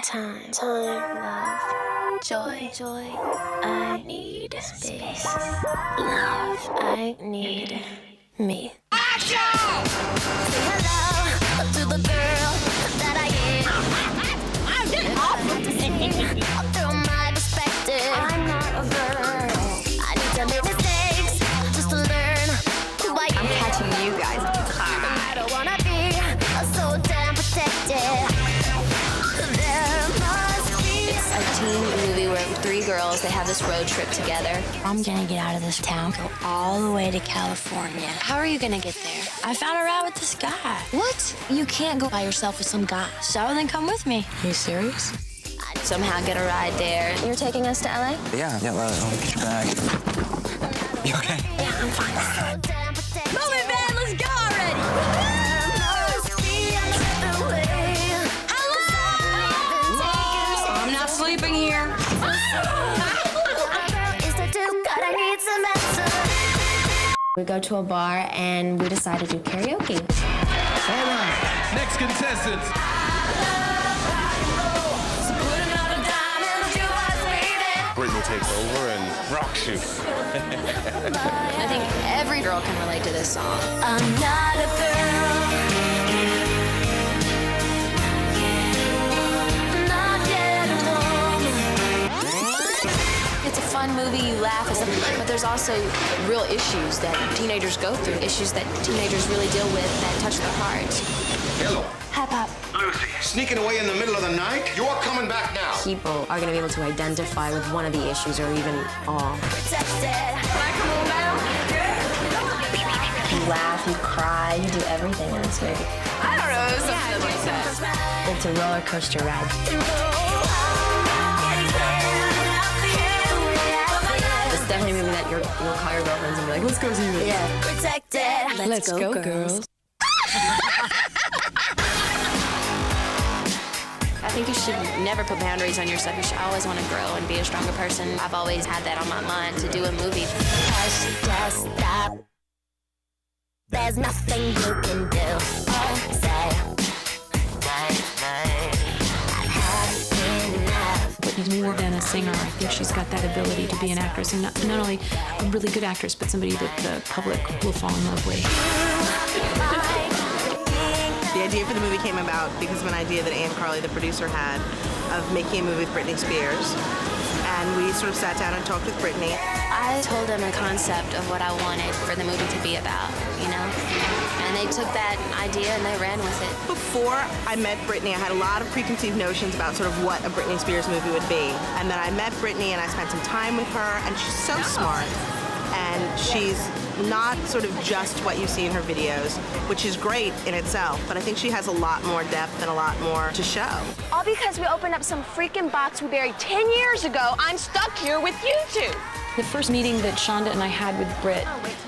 love, joy, I need space, love, I need me. Say hello to the girl that I am. Through my perspective, I'm not a girl. I need to make mistakes just to learn who I am. I'm catching you guys. I don't wanna be so damn protected. There must be a teen movie where three girls, they have this road trip together. I'm gonna get out of this town, go all the way to California. How are you gonna get there? I found a ride with this guy. What? You can't go by yourself with some guy. So then come with me. Are you serious? I somehow get a ride there. You're taking us to LA? Yeah, I'll get your bag. You okay? Yeah, I'm fine. Move it, man, let's go already. I'm not sleeping here. We go to a bar and we decide to do karaoke. All right, next contestants. Britney takes over and rocks you. I think every girl can relate to this song. I'm not a girl. Not yet a woman. It's a fun movie, you laugh, but there's also real issues that teenagers go through, issues that teenagers really deal with that touch their hearts. Hello. Hi, Pop. Lucy. Sneaking away in the middle of the night? You're coming back now. People are going to be able to identify with one of the issues or even all. You laugh, you cry, you do everything in this movie. I don't know, it was something like that. It's a roller coaster ride. It's definitely a movie that you'll call your girlfriends and be like, let's go see this. Yeah. Protected. Let's go, girls. I think you should never put boundaries on yourself. You should always want to grow and be a stronger person. I've always had that on my mind to do a movie. Hush, just stop. There's nothing you can do or say. I've had enough. Britney's more than a singer. I think she's got that ability to be an actress, and not only a really good actress, but somebody that the public will fall in love with. The idea for the movie came about because of an idea that Ann Carly, the producer, had of making a movie with Britney Spears. And we sort of sat down and talked with Britney. I told them a concept of what I wanted for the movie to be about, you know? And they took that idea and they ran with it. Before I met Britney, I had a lot of preconceived notions about sort of what a Britney Spears movie would be. And then I met Britney and I spent some time with her, and she's so smart. And she's not sort of just what you see in her videos, which is great in itself, but I think she has a lot more depth and a lot more to show. All because we opened up some freaking box we buried 10 years ago. I'm stuck here with you two. The first meeting that Shonda and I had with Britt,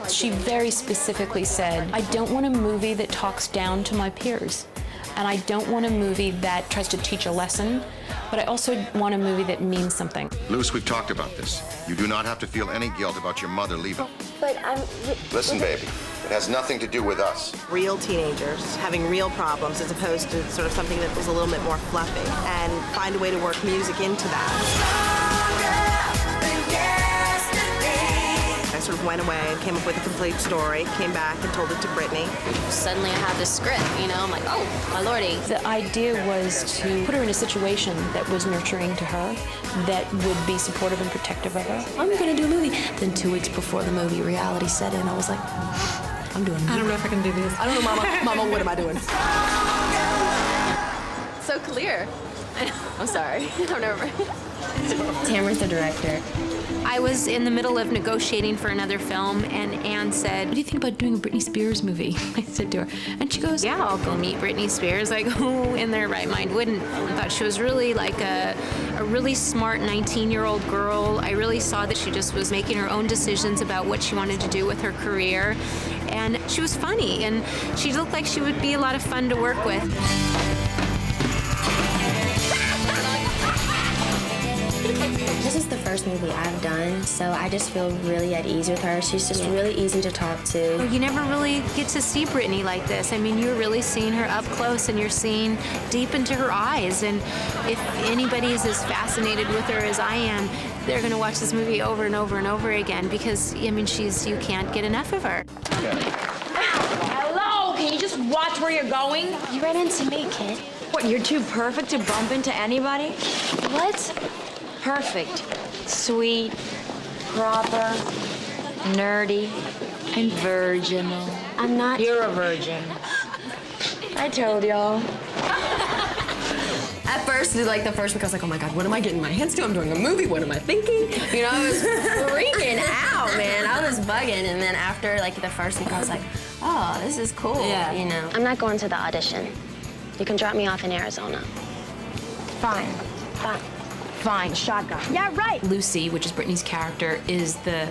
she very specifically said, I don't want a movie that talks down to my peers. And I don't want a movie that tries to teach a lesson, but I also want a movie that means something. Luce, we've talked about this. You do not have to feel any guilt about your mother leaving. But I'm... Listen, baby, it has nothing to do with us. Real teenagers having real problems as opposed to sort of something that was a little bit more fluffy, and find a way to work music into that. I sort of went away and came up with a complete story, came back and told it to Britney. Suddenly I have this script, you know? I'm like, oh, my lordy. The idea was to put her in a situation that was nurturing to her, that would be supportive and protective of her. I'm gonna do a movie. Then 2 weeks before the movie, reality set in. I was like, I'm doing a movie. I don't know if I can do this. I don't know, Mama. Mama, what am I doing? So clear. I'm sorry. I'm never. Tamara's the director. I was in the middle of negotiating for another film, and Anne said, What do you think about doing a Britney Spears movie? I said to her, and she goes, yeah, I'll go meet Britney Spears. Like, who in their right mind wouldn't? I thought she was really like a really smart 19-year-old girl. I really saw that she just was making her own decisions about what she wanted to do with her career. And she was funny, and she looked like she would be a lot of fun to work with. This is the first first movie I've done, so I just feel really at ease with her. She's just really easy to talk to. You never really get to see Britney like this. I mean, you're really seeing her up close and you're seeing deep into her eyes. And if anybody's as fascinated with her as I am, they're going to watch this movie over and over and over again because, I mean, you can't get enough of her. Hello, can you just watch where you're going? You ran into me, kid. What, you're too perfect to bump into anybody? What? Perfect. Sweet, proper, nerdy, and virginal. I'm not. You're a virgin. I told y'all. At first, like the first week, I was like, oh my God, what am I getting my hands to? I'm doing a movie, what am I thinking? You know, I was freaking out, man. I was bugging. And then after like the first week, I was like, oh, this is cool, you know. I'm not going to the audition. You can drop me off in Arizona. Fine. Fine, shotgun. Yeah, right. Lucy, which is Britney's character, is the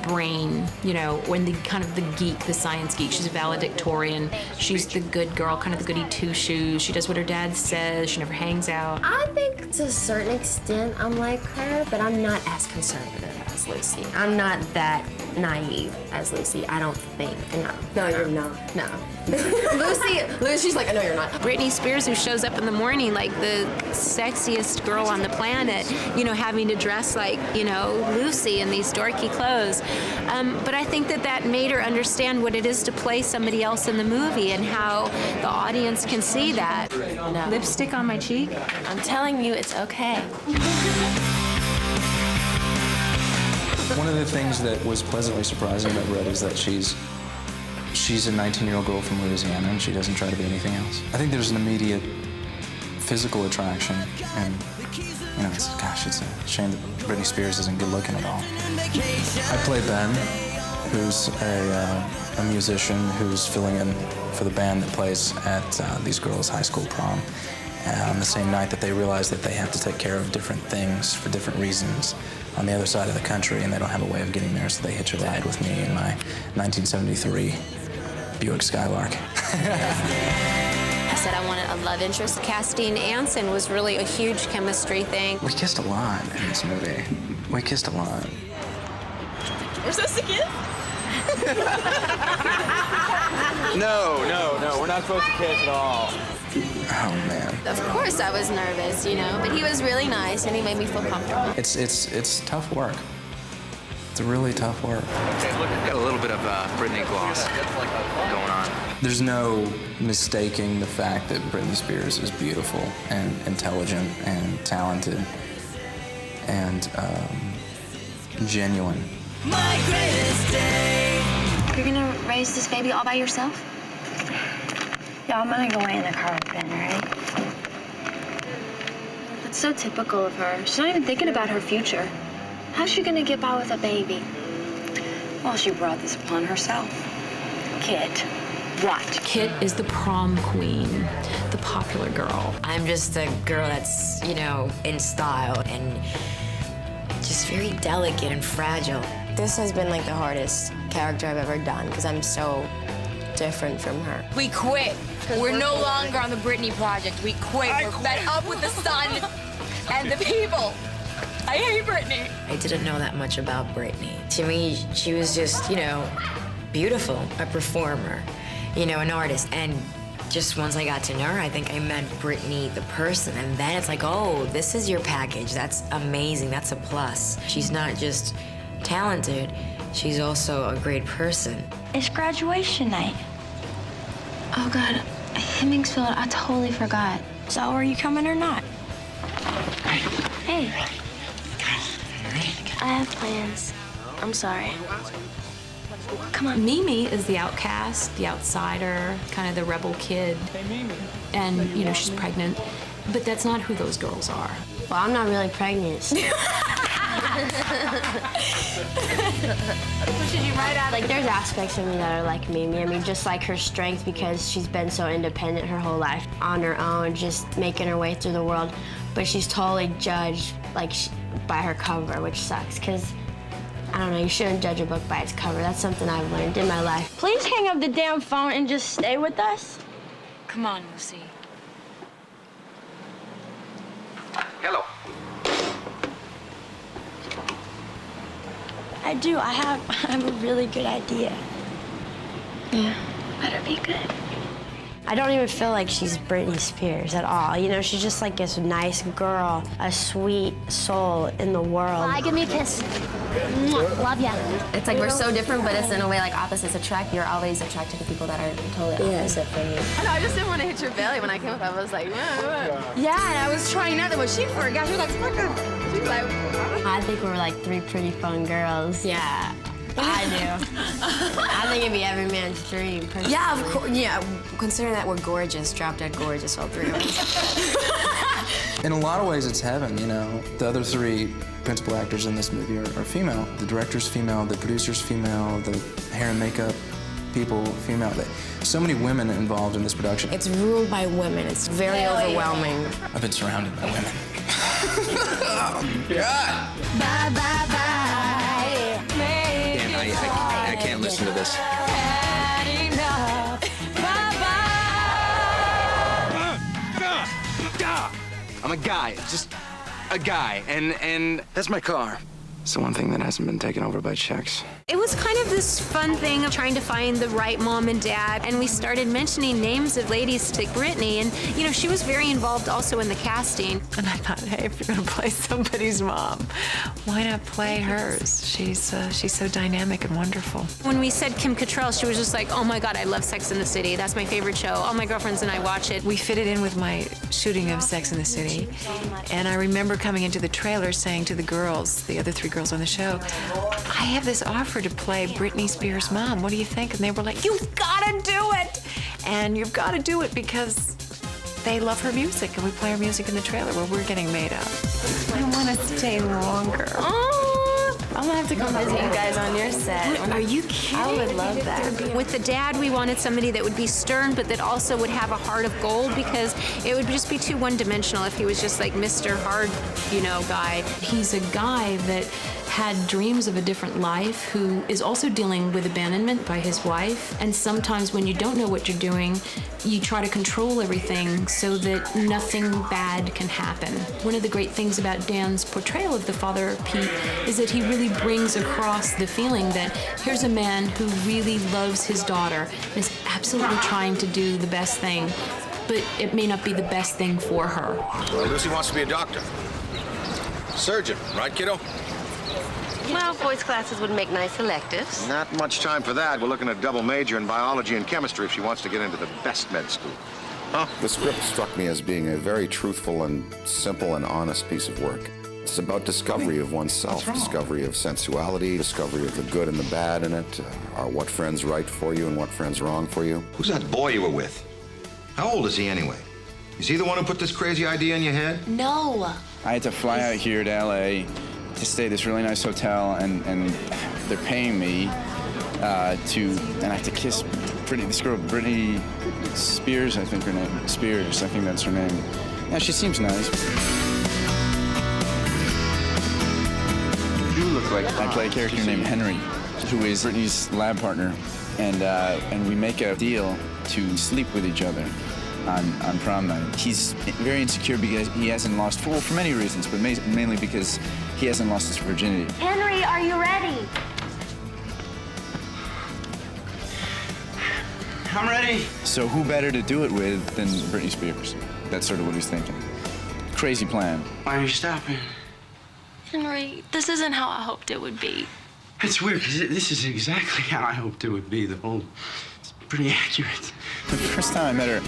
brain, you know, when the kind of the geek, the science geek. She's a valedictorian. She's the good girl, kind of the goody two-shoes. She does what her dad says. She never hangs out. I think to a certain extent I'm like her, but I'm not as conservative as Lucy. I'm not that naive as Lucy, I don't think. No, you're not. No. Lucy's like, no, you're not. Britney Spears, who shows up in the morning like the sexiest girl on the planet, you know, having to dress like, you know, Lucy in these dorky clothes. But I think that made her understand what it is to play somebody else in the movie and how the audience can see that. No. Lipstick on my cheek? I'm telling you, it's okay. One of the things that was pleasantly surprising about Brett is that she's a 19-year-old girl from Louisiana and she doesn't try to be anything else. I think there's an immediate physical attraction, and you know, it's a shame that Britney Spears isn't good looking at all. I play Ben, who's a musician who's filling in for the band that plays at these girls' high school prom. On the same night that they realize that they have to take care of different things for different reasons on the other side of the country, and they don't have a way of getting there, so they hitch a ride with me in my 1973 Buick Skylark. I said I wanted a love interest. Casting Anson was really a huge chemistry thing. We kissed a lot in this movie. We kissed a lot. We're supposed to kiss? No, we're not supposed to kiss at all. Oh man. Of course I was nervous, you know, but he was really nice and he made me feel comfortable. It's tough work. It's really tough work. Okay, look, we've got a little bit of Britney gloss going on. There's no mistaking the fact that Britney Spears is beautiful and intelligent and talented and genuine. My greatest day. You're gonna raise this baby all by yourself? Yeah, I'm gonna go away in the car with Ben, right? That's so typical of her. She's not even thinking about her future. How's she gonna get by with a baby? Well, she brought this upon herself. Kit. What? Kit is the prom queen, the popular girl. I'm just a girl that's, you know, in style and just very delicate and fragile. This has been like the hardest character I've ever done because I'm so different from her. We quit. We're no longer on the Britney project. We quit. We're fed up with the sun and the people. I hate Britney. I didn't know that much about Britney. To me, she was just, you know, beautiful, a performer, you know, an artist. And just once I got to know her, I think I met Britney the person. And then it's like, oh, this is your package. That's amazing. That's a plus. She's not just talented. She's also a great person. It's graduation night. Oh, God. Hemingsfield, I totally forgot. So are you coming or not? Hey. I have plans. I'm sorry. Come on. Mimi is the outcast, the outsider, kind of the rebel kid. And, you know, she's pregnant. But that's not who those girls are. Well, I'm not really pregnant. Should you write out? Like, there's aspects of me that are like Mimi. I mean, just like her strength because she's been so independent her whole life on her own, just making her way through the world. But she's totally judged, like, by her cover, which sucks, because, I don't know, you shouldn't judge a book by its cover. That's something I've learned in my life. Please hang up the damn phone and just stay with us. Come on, Lucy. Hello. do. I have a really good idea. Yeah, better be good. I don't even feel like she's Britney Spears at all. You know, she's just like this nice girl, a sweet soul in the world. Bye, give me a kiss. Mwah, love ya. It's like we're so different, but it's in a way like opposites attract. You're always attracted to people that are totally opposite from you. I know, I just didn't want to hit your belly when I came up. I was like, Yeah, and I was trying not to, but she forgot. She was like, she was like, I think we're like three pretty fun girls. Yeah. I do. I think it'd be every man's dream. Personally. Yeah, of course. Yeah, considering that we're gorgeous, drop dead gorgeous, all three of us. In a lot of ways, it's heaven, you know. The other three principal actors in this movie are female. The director's female, the producer's female, the hair and makeup people female. So many women involved in this production. It's ruled by women. It's very overwhelming. I've been surrounded by women. Oh, God. Bye, bye, bye. I can't listen to this. I'm a guy, just a guy, and that's my car. It's the one thing that hasn't been taken over by checks. It was kind of this fun thing of trying to find the right mom and dad, and we started mentioning names of ladies to Britney, and you know, she was very involved also in the casting. And I thought, hey, if you're gonna play somebody's mom, why not play hers? She's so dynamic and wonderful. When we said Kim Cattrall, she was just like, oh my God, I love Sex and the City. That's my favorite show. All my girlfriends and I watch it. We fitted in with my shooting of Sex and the City, and I remember coming into the trailer saying to the girls, the other three girls on the show, I have this offer to play Britney Spears' mom. What do you think? And they were like, you've gotta do it! And you've gotta do it because they love her music, and we play her music in the trailer where we're getting made up. I wanna stay longer. I'm gonna have to come visit you guys on your set. Are you kidding? I would love that. With the dad, we wanted somebody that would be stern, but that also would have a heart of gold, because it would just be too one-dimensional if he was just like Mr. Hard, you know, guy. He's a guy that had dreams of a different life, who is also dealing with abandonment by his wife. And sometimes when you don't know what you're doing, you try to control everything so that nothing bad can happen. One of the great things about Dan's portrayal of the father, Pete, is that he really brings across the feeling that here's a man who really loves his daughter and is absolutely trying to do the best thing, but it may not be the best thing for her. Well, Lucy wants to be a doctor. Surgeon, right, kiddo? Well, boys' classes would make nice electives. Not much time for that. We're looking at double major in biology and chemistry if she wants to get into the best med school. Huh? The script struck me as being a very truthful and simple and honest piece of work. It's about discovery of oneself, discovery of sensuality, discovery of the good and the bad in it, what friend's right for you and what friend's wrong for you. Who's that boy you were with? How old is he anyway? Is he the one who put this crazy idea in your head? No. I had to fly out here to LA to stay at this really nice hotel, and they're paying me and I have to kiss this girl, Britney Spears, I think her name. Spears, I think that's her name. Yeah, she seems nice. You look like I play a character named Henry, who is Britney's lab partner, and we make a deal to sleep with each other on prom night. He's very insecure because he hasn't lost, well, for many reasons, but mainly because he hasn't lost his virginity. Henry, are you ready? I'm ready. So who better to do it with than Britney Spears? That's sort of what he's thinking. Crazy plan. Why are you stopping? Henry, this isn't how I hoped it would be. It's weird, because this is exactly how I hoped it would be. It's pretty accurate. The first time I met her,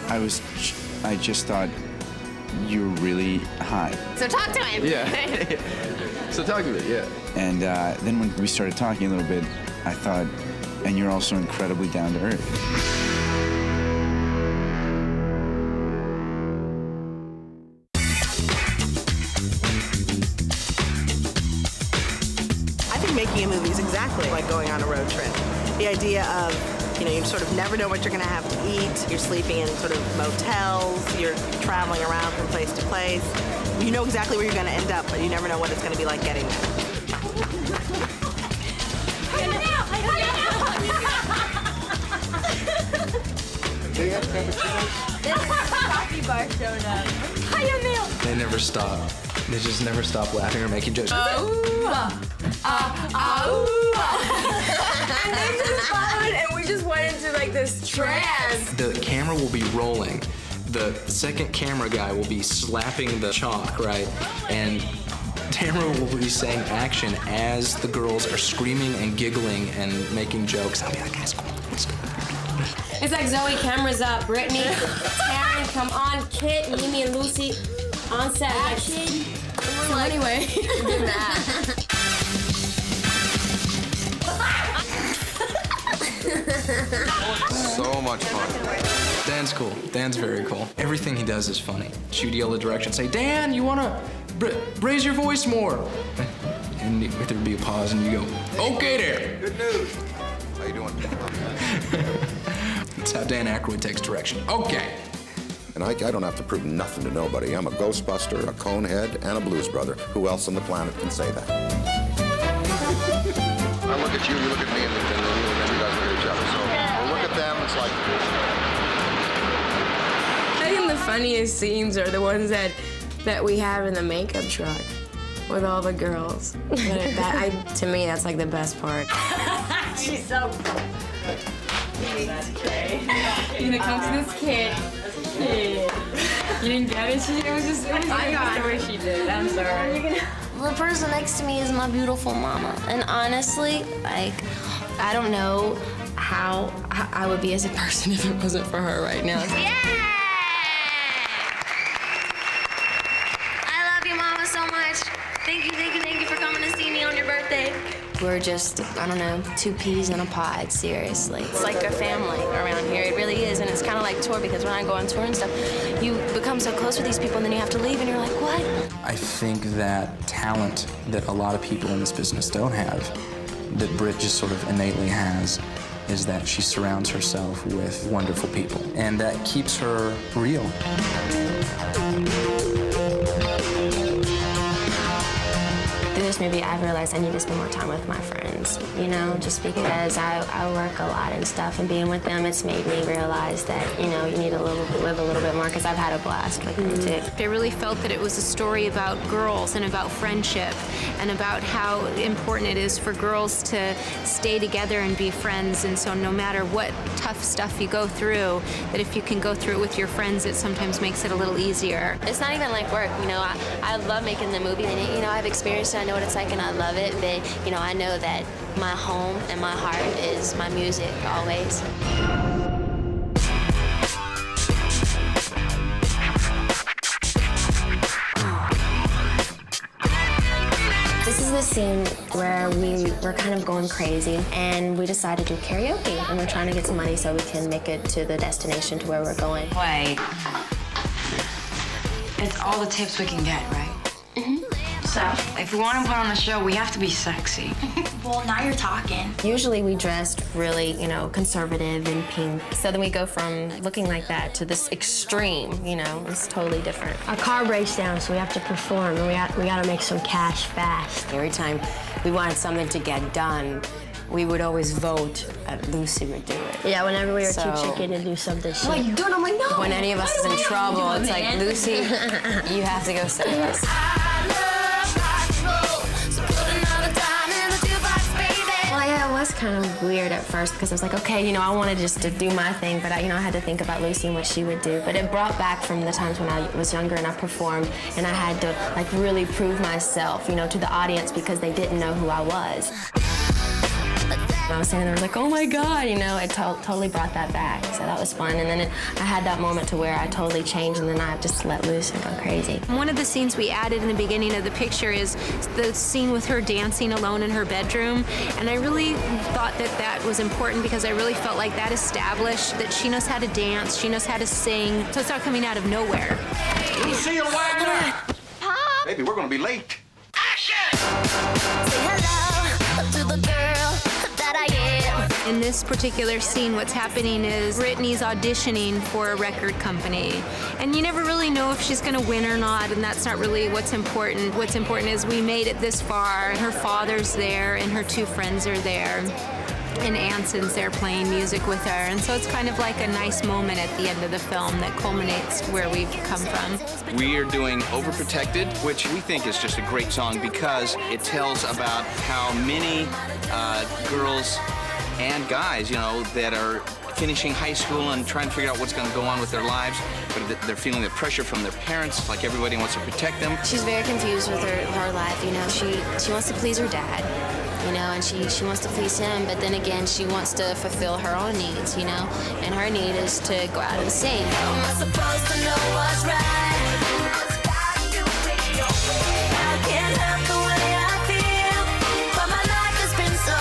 I just thought, you're really hot. So talk to him. Yeah. So talk to me, yeah. And then when we started talking a little bit, I thought, and you're also incredibly down to earth. I think making a movie is exactly like going on a road trip. The idea of, you know, you sort of never know what you're going to have to eat. You're sleeping in sort of motels. You're traveling around from place to place. You know exactly where you're going to end up, but you never know what it's going to be like getting there. Coffee bar showed up. They never stop. They just never stop laughing or making jokes. And they just followed, and we just went into like this trance. The camera will be rolling. The second camera guy will be slapping the chalk, right? And Tamara will be saying action as the girls are screaming and giggling and making jokes. I'll be like, guys, It's like Zoe, cameras up. Brittany, Taryn, come on. Kit, Mimi, and Lucy on set. Action. So anyway. Do that. So much fun. Dan's cool. Dan's very cool. Everything he does is funny. She'd yell a direction, say, Dan, you wanna raise your voice more? And there'd be a pause and you go, okay there. Good news. How you doing? That's how Dan Aykroyd takes direction. Okay. And I don't have to prove nothing to nobody. I'm a Ghostbuster, a Conehead, and a Blues Brother. Who else on the planet can say that? I look at you, you look at me, and then you guys look at each other. So we'll look at them, it's like... I think the funniest scenes are the ones that we have in the makeup truck with all the girls. To me, that's like the best part. She's so cool. You're gonna come to this kid. You didn't get it? It was just the way she did. I'm sorry. The person next to me is my beautiful mama. And honestly, like, I don't know how I would be as a person if it wasn't for her right now. Yeah! I love you, mama, so much. Thank you for coming to see me on your birthday. We're just, I don't know, two peas in a pod, seriously. It's like a family around here, it really is, and it's kind of like tour, because when I go on tour and stuff, you become so close with these people and then you have to leave and you're like, what? I think that talent that a lot of people in this business don't have, that Britt just sort of innately has, is that she surrounds herself with wonderful people, and that keeps her real. Through this movie, I've realized I need to spend more time with my friends, you know, just because I work a lot and stuff, and being with them, it's made me realize that, you know, you need to live a little bit more, because I've had a blast with them, too. I really felt that it was a story about girls and about friendship and about how important it is for girls to stay together and be friends. And so no matter what tough stuff you go through, that if you can go through it with your friends, it sometimes makes it a little easier. It's not even like work, you know, I love making the movie, and, you know, I've experienced it, I know what it's like, and I love it, but, you know, I know that my home and my heart is my music, always. This is the scene where we were kind of going crazy, and we decided to do karaoke, and we're trying to get some money so we can make it to the destination to where we're going. Wait. It's all the tips we can get, right? So, if we want to put on a show, we have to be sexy. Well, now you're talking. Usually we dressed really, you know, conservative and pink. So then we go from looking like that to this extreme, you know, it's totally different. Our car breaks down, so we have to perform, and we got to make some cash fast. Every time we wanted something to get done, we would always vote that Lucy would do it. Yeah, whenever we were too chicken to do something, she'd Like, do it, I'm like, no. When any of us is in trouble, it's like, Lucy, you have to go save us. Well, yeah, it was kind of weird at first, because I was like, okay, you know, I wanted just to do my thing, but I had to think about Lucy and what she would do. But it brought back from the times when I was younger and I performed, and I had to, like, really prove myself, you know, to the audience, because they didn't know who I was. I was standing there, I was like, oh my God, you know, it totally brought that back. So that was fun. And then I had that moment to where I totally changed, and then I just let loose and go crazy. One of the scenes we added in the beginning of the picture is the scene with her dancing alone in her bedroom. And I really thought that that was important, because I really felt like that established that she knows how to dance, she knows how to sing. So it's not coming out of nowhere. Lucille Wagner! Pop! Baby, we're gonna be late. Action! Say hello to the girl that I am. In this particular scene, what's happening is Britney's auditioning for a record company. And you never really know if she's gonna win or not, and that's not really what's important. What's important is we made it this far, and her father's there, and her two friends are there. and Anson's there playing music with her, and so it's kind of like a nice moment at the end of the film that culminates where we've come from. We are doing Overprotected, which we think is just a great song because it tells about how many girls and guys, you know, that are finishing high school and trying to figure out what's going to go on with their lives, but they're feeling the pressure from their parents, like everybody wants to protect them. She's very confused with her life, you know. She wants to please her dad, you know, and she wants to please him, but then again, she wants to fulfill her own needs, you know, and her need is to go out and sing. Am I supposed to know what's right? I can't help the way I feel, but my life has been so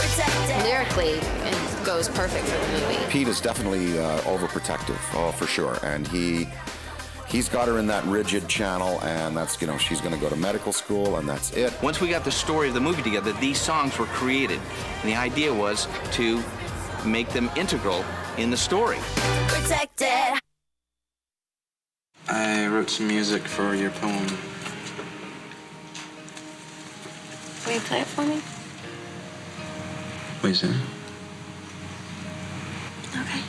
overprotected. Lyrically, it goes perfect for the movie. Pete is definitely overprotective, oh, for sure, and he's got her in that rigid channel, and that's, you know, she's going to go to medical school, and that's it. Once we got the story of the movie together, these songs were created, and the idea was to make them integral in the story. Protected. I wrote some music for your poem. Will you play it for me? Wait a second. Okay.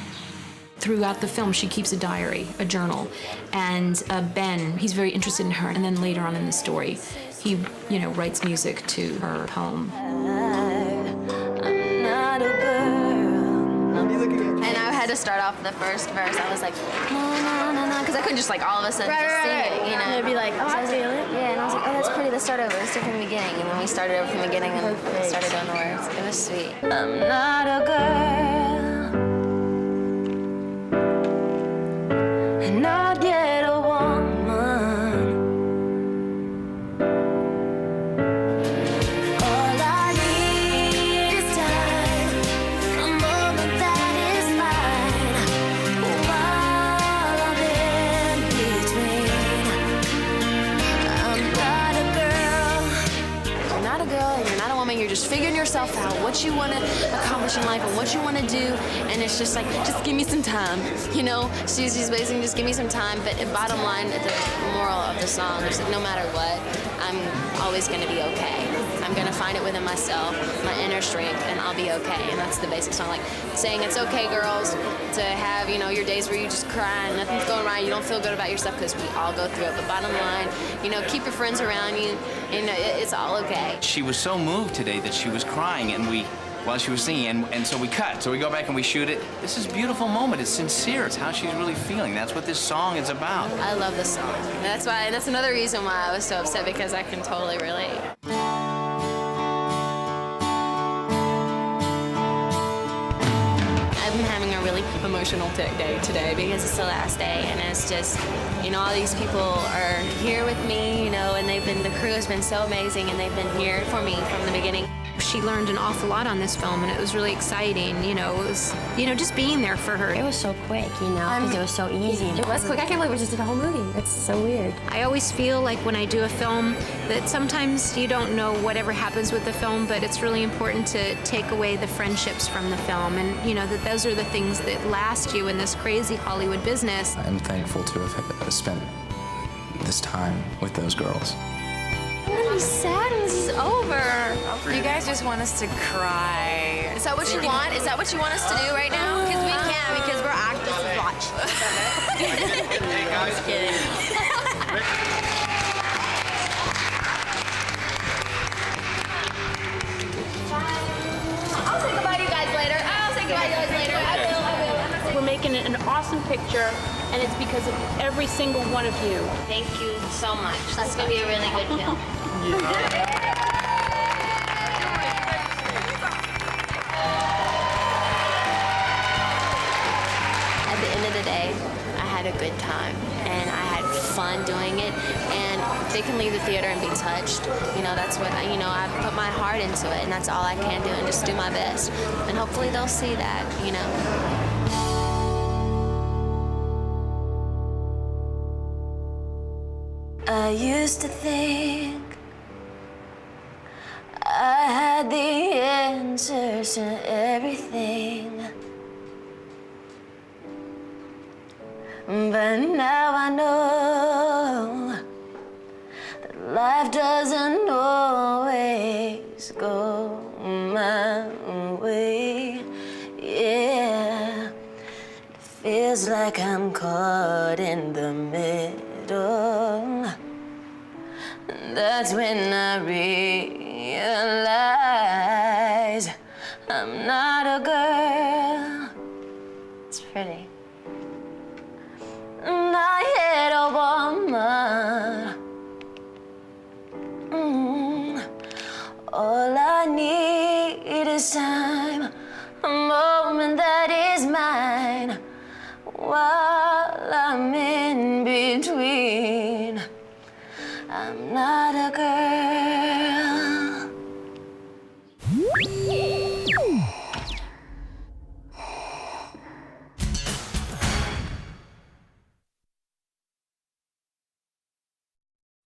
Throughout the film, she keeps a diary, a journal, and Ben, he's very interested in her, and then later on in the story, he, you know, writes music to her poem. I'm not a girl. And I had to start off the first verse. I was like, no, because I couldn't just like all of a sudden just sing it, you know. And it'd be like, oh, I feel it. Yeah, and I was like, oh, that's pretty. Let's start over. Let's start from the beginning. And then we started over from the beginning and started doing the words. It was sweet. I'm not a girl, not yet a woman. All I need is time, a moment that is mine, while I'm in between. I'm not a girl. You're not a girl, and you're not a woman. You're just figuring yourself out, what you want to accomplish in life and what you want to do, and it's just like, just give me some time, you know. She's basically just give me some time, but the bottom line, the moral of the song is that no matter what, I'm always going to be okay. I'm going to find it within myself, my inner strength, and I'll be okay. And that's the basic song, like saying it's okay, girls, to have, you know, your days where you just cry and nothing's going right, you don't feel good about yourself, because we all go through it. But bottom line, you know, keep your friends around you, and it's all okay. She was so moved today that she was crying, and while she was singing, and so we cut. So we go back and we shoot it. This is a beautiful moment. It's sincere. It's how she's really feeling. That's what this song is about. I love this song. And that's another reason why I was so upset, because I can totally relate. I've been having a really emotional day today because it's the last day, and it's just, you know, all these people are here with me, you know, and the crew has been so amazing, and they've been here for me from the beginning. She learned an awful lot on this film, and it was really exciting. You know, it was, you know, just being there for her. It was so quick, you know, because it was so easy. It was quick. I can't believe we just did the whole movie. It's so weird. I always feel like when I do a film that sometimes you don't know whatever happens with the film, but it's really important to take away the friendships from the film, and you know that those are the things that last you in this crazy Hollywood business. I'm thankful to have spent this time with those girls. I'm gonna be sad when this is over. You guys just want us to cry. Is that what you want? Is that what you want us to do right now? Because we can, because we're actors. Watch. I'm just kidding. I'll say goodbye to you guys later. I'll say goodbye to you guys later. I will. We're making an awesome picture, and it's because of every single one of you. Thank you so much. That's gonna be a really good film. At the end of the day, I had a good time, and I had fun doing it, and they can leave the theater and be touched. You know, that's what, you know, I put my heart into it, and that's all I can do, and just do my best. And hopefully they'll see that, you know. I used to think I had the answers to everything, but now I know that life doesn't always go my like I'm caught in the middle. That's when I realize I'm not a girl. It's pretty. I'm not yet a woman. All I need is time, a moment that is mine, while I'm in between. I'm not a girl.